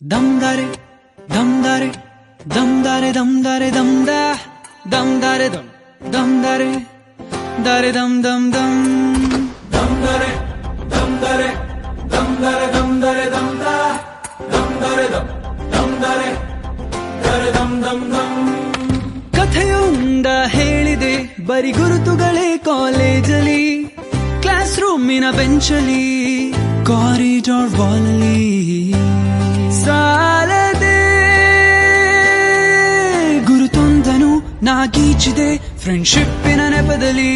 ದಮ್ದಾರೆ ದಮ್ದಾರೆ ದಮ್ದಾರೆ ದಮ್ದಾರೆ ದಮ್ದ ದಮ್ದಾರೆ ದಮ್ ದಮ್ದಾರೆ ದಾರೆ ದಮ್ ದಮ್ ದಮ್ ದಮ್ದಾರೆ ದಮ್ದಾರೆ ದಮ್ದಾರೆ ದಮ್ದಾರೆ ದಮ್ದ ದಮ್ದಾರೆ ದಮ್ ದಮ್ದಾರೆ ದಾರೆ ದಮ್ ದಮ್ ದಮ್. ಕಥೆಯೊಂದ ಹೇಳಿದೆ ಬರಿ ಗುರುತುಗಳೇ ಕಾಲೇಜಲ್ಲಿ, ಕ್ಲಾಸ್ ರೂಮಿನ ಬೆಂಚಲ್ಲಿ, ಕಾರಿಡಾರ್ ವಾಲಲ್ಲಿ ಸಾಲದೆ ಗುರುತೊಂದನು ನಾ ಗೀಚಿದೆ ಫ್ರೆಂಡ್ಶಿಪ್ಪಿನ ನೆಪದಲ್ಲಿ.